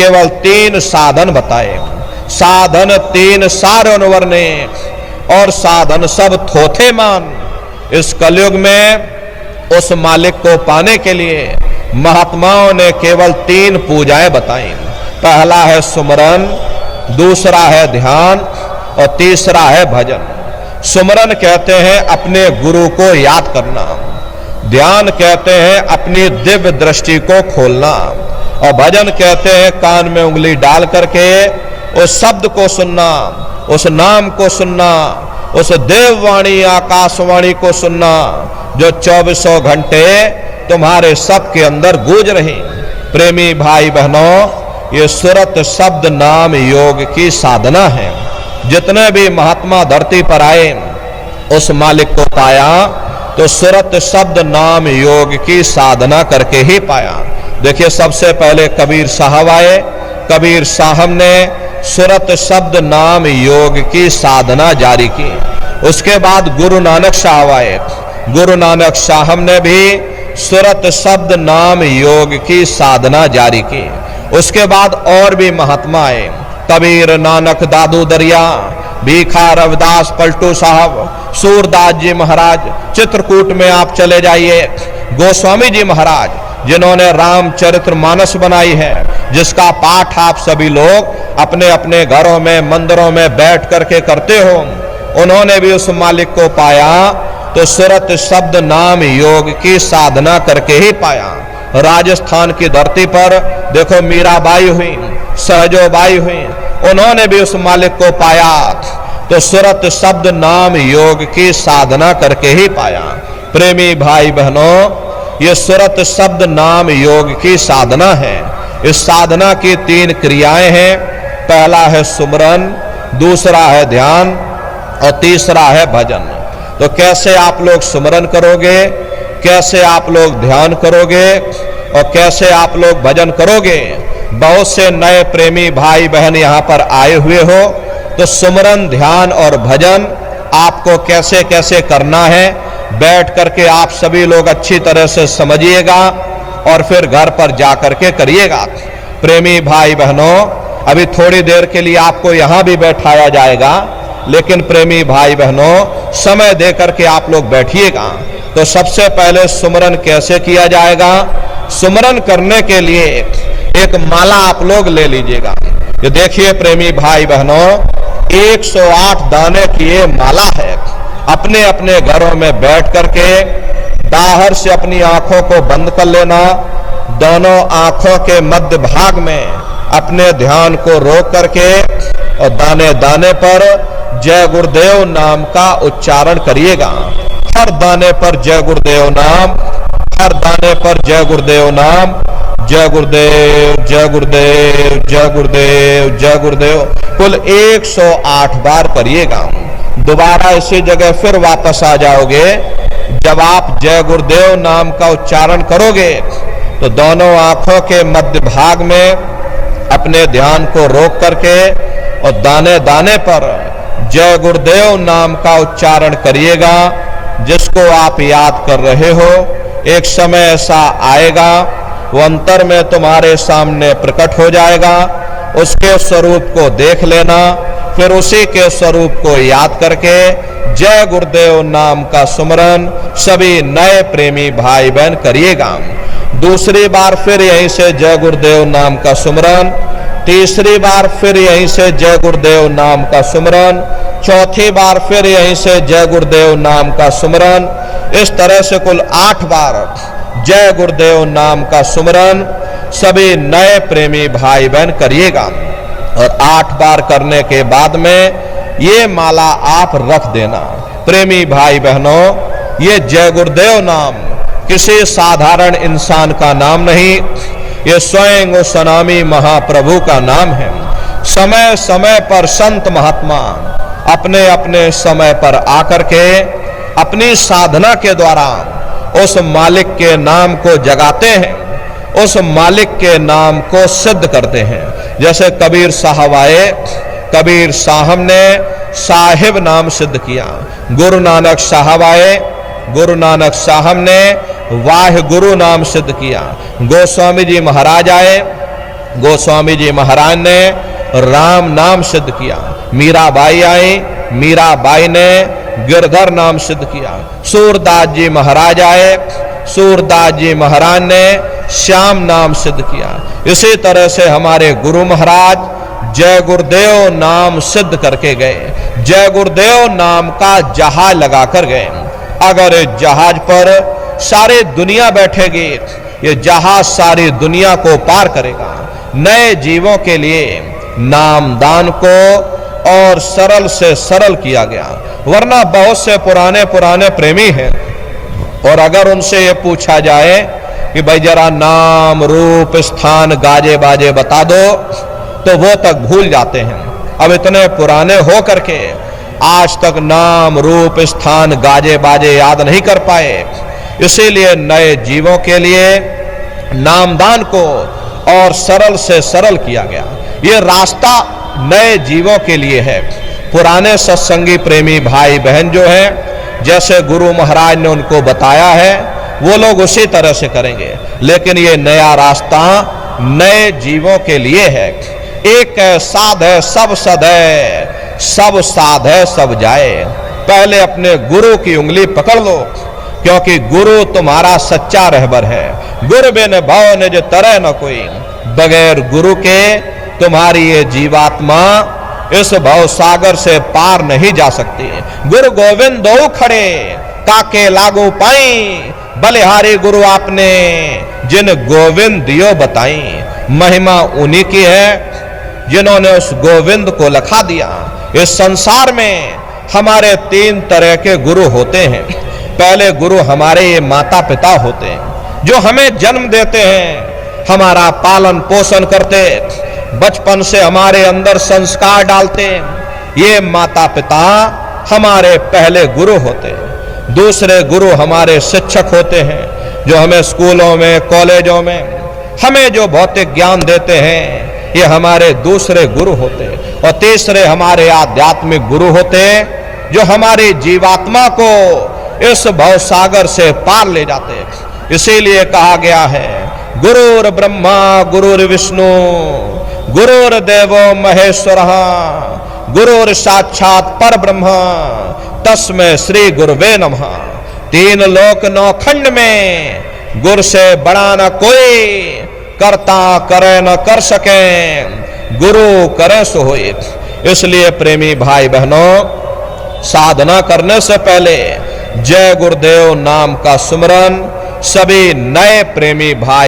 केवल 3 साधन बताए। साधन 3 सारोनवर ने, और साधन सब थोथे मान। इस कलयुग में उस मालिक को पाने के लिए महात्माओं ने केवल 3 पूजाएं बताई। पहला है सुमरन, दूसरा है ध्यान, और तीसरा है भजन। सुमरन कहते हैं अपने गुरु को याद करना, ध्यान कहते हैं अपनी दिव्य दृष्टि को खोलना, और भजन कहते हैं कान में उंगली डाल करके उस शब्द को सुनना, उस नाम को सुनना, उस देववाणी आकाशवाणी को सुनना जो 24 घंटे तुम्हारे सबके अंदर गूंज रही। प्रेमी भाई बहनों, ये सुरत शब्द नाम योग की साधना है। जितने भी महात्मा धरती पर आए उस मालिक को पाया तो सुरत शब्द नाम योग की साधना करके ही पाया। देखिए, सबसे पहले कबीर साहब आए। कबीर साहब ने सुरत शब्द नाम योग की साधना जारी की। उसके बाद गुरु नानक साहब आए। गुरु नानक साहब ने भी सुरत शब्द नाम योग की साधना जारी की। उसके बाद और भी महात्मा आए, कबीर, नानक, दादू दरिया, भीखा, रविदास, पलटू साहब, सूरदास जी महाराज, चित्रकूट में आप चले जाइए, गोस्वामी जी महाराज जिन्होंने रामचरितमानस बनाई है, जिसका पाठ आप सभी लोग अपने अपने घरों में, मंदिरों में बैठ करके करते हो, उन्होंने भी उस मालिक को पाया तो सुरत शब्द नाम योग की साधना करके ही पाया। राजस्थान की धरती पर देखो, मीराबाई हुई, सहजोबाई हुई, उन्होंने भी उस मालिक को पाया तो सुरत शब्द नाम योग की साधना करके ही पाया। प्रेमी भाई बहनों, ये सुरत शब्द नाम योग की साधना है। इस साधना की 3 क्रियाएं हैं। पहला है सुमरन, दूसरा है ध्यान, और तीसरा है भजन। तो कैसे आप लोग सुमरन करोगे, कैसे आप लोग ध्यान करोगे, और कैसे आप लोग भजन करोगे? बहुत से नए प्रेमी भाई बहन यहाँ पर आए हुए हो, तो सुमरन, ध्यान और भजन आपको कैसे कैसे करना है, बैठ करके आप सभी लोग अच्छी तरह से समझिएगा और फिर घर पर जा करके करिएगा। प्रेमी भाई बहनों, अभी थोड़ी देर के लिए आपको यहाँ भी बैठाया जाएगा, लेकिन प्रेमी भाई बहनों, समय दे करके आप लोग बैठिएगा। तो सबसे पहले सुमरन कैसे किया जाएगा? सुमरन करने के लिए एक माला आप लोग ले लीजिएगा। ये देखिए प्रेमी भाई बहनों, 108 दाने की ये माला है। अपने अपने घरों में बैठ करके बाहर से अपनी आंखों को बंद कर लेना, दोनों आंखों के मध्य भाग में अपने ध्यान को रोक करके और दाने दाने पर जय गुरुदेव नाम का उच्चारण करिएगा। हर दाने पर जय गुरुदेव नाम, हर दाने पर जय गुरुदेव नाम, जय गुरुदेव, जय गुरुदेव, जय गुरुदेव, जय गुरुदेव, कुल 108 बार करिएगा। दोबारा इसी जगह फिर वापस आ जाओगे। जब आप जय गुरुदेव नाम का उच्चारण करोगे तो दोनों आंखों के मध्य भाग में अपने ध्यान को रोक करके और दाने दाने पर जय गुरुदेव नाम का उच्चारण करिएगा। जिसको आप याद कर रहे हो, एक समय ऐसा आएगा वो अंतर में तुम्हारे सामने प्रकट हो जाएगा। उसके स्वरूप को देख लेना, फिर उसी के स्वरूप को याद करके जय गुरुदेव नाम का सुमरन सभी नए प्रेमी भाई बहन करिएगा। दूसरी बार फिर यहीं से जय गुरुदेव नाम का सुमरन, तीसरी बार फिर यहीं से जय गुरुदेव नाम का सुमरन, चौथी बार फिर यहीं से जय गुरुदेव नाम का सुमरन। इस तरह से कुल 8 बार जय गुरुदेव नाम का सुमरन सभी नए प्रेमी भाई बहन करिएगा। और 8 बार करने के बाद में ये माला आप रख देना। प्रेमी भाई बहनों, ये जय गुरुदेव नाम किसी साधारण इंसान का नाम नहीं, ये स्वयं उस अनामी महाप्रभु का नाम है। समय समय पर संत महात्मा अपने अपने समय पर आकर के अपनी साधना के द्वारा उस मालिक के नाम को जगाते हैं, उस मालिक के नाम को सिद्ध करते हैं। जैसे कबीर साहब आए, कबीर साहब ने साहिब नाम सिद्ध किया। गुरु नानक साहब आए, गुरु नानक साहब ने वाह गुरु नाम सिद्ध किया। गोस्वामी जी महाराज आए, गोस्वामी जी महाराज ने राम नाम सिद्ध किया। मीराबाई आई, मीराबाई ने गिरधर नाम सिद्ध किया। सूरदास जी महाराज आए, सूरदास जी महाराज ने श्याम नाम सिद्ध किया। इसी तरह से हमारे गुरु महाराज जय गुरुदेव नाम सिद्ध करके गए। जय गुरुदेव नाम का जहाज लगा कर गए। अगर इस जहाज पर सारी दुनिया बैठेगी, ये जहाज सारी दुनिया को पार करेगा। नए जीवों के लिए नामदान को और सरल से सरल किया गया, वरना बहुत से पुराने पुराने प्रेमी हैं, और अगर उनसे ये पूछा जाए कि भाई जरा नाम रूप स्थान गाजे बाजे बता दो, तो वो तक भूल जाते हैं। अब इतने पुराने हो करके आज तक नाम रूप स्थान गाजे बाजे याद नहीं कर पाए। इसीलिए नए जीवों के लिए नामदान को और सरल से सरल किया गया। ये रास्ता नए जीवों के लिए है। पुराने सत्संगी प्रेमी भाई बहन जो हैं, जैसे गुरु महाराज ने उनको बताया है, वो लोग उसी तरह से करेंगे। लेकिन ये नया रास्ता नए जीवों के लिए है। एक साध है सब सद है, सब साध है सब जाए। पहले अपने गुरु की उंगली पकड़ लो, क्योंकि गुरु तुम्हारा सच्चा रहबर है। गुरु बिन भव निज तरह न कोई, बगैर गुरु के तुम्हारी ये जीवात्मा इस भव सागर से पार नहीं जा सकती। गुरु गोविंद दो खड़े काके लागू पाई, बलिहारी गुरु आपने जिन गोविंद दियो बताई। महिमा उन्हीं की है जिन्होंने उस गोविंद को लखा दिया। इस संसार में हमारे तीन तरह के गुरु होते हैं। पहले गुरु हमारे ये माता पिता होते हैं, जो हमें जन्म देते हैं, हमारा पालन पोषण करते, बचपन से हमारे अंदर संस्कार डालते। ये माता पिता हमारे पहले गुरु होते हैं। दूसरे गुरु हमारे शिक्षक होते हैं, जो हमें स्कूलों में कॉलेजों में हमें जो भौतिक ज्ञान देते हैं, ये हमारे दूसरे गुरु होते हैं। और तीसरे हमारे आध्यात्मिक गुरु होते हैं, जो हमारी जीवात्मा को इस भवसागर से पार ले जाते हैं। इसीलिए कहा गया है, गुरुर ब्रह्मा गुरुर विष्णु गुरुर्देवो महेश्वरः गुरुर साक्षात पर ब्रह्म तस्मै श्री गुरुवे नमः। तीन लोक नौ खंड में गुरु से बड़ा न कोई, करता करे न कर सके, गुरु करे सो होए। इसलिए प्रेमी भाई बहनों, साधना करने से पहले जय गुरुदेव नाम का सुमरन सभी नए प्रेमी भाई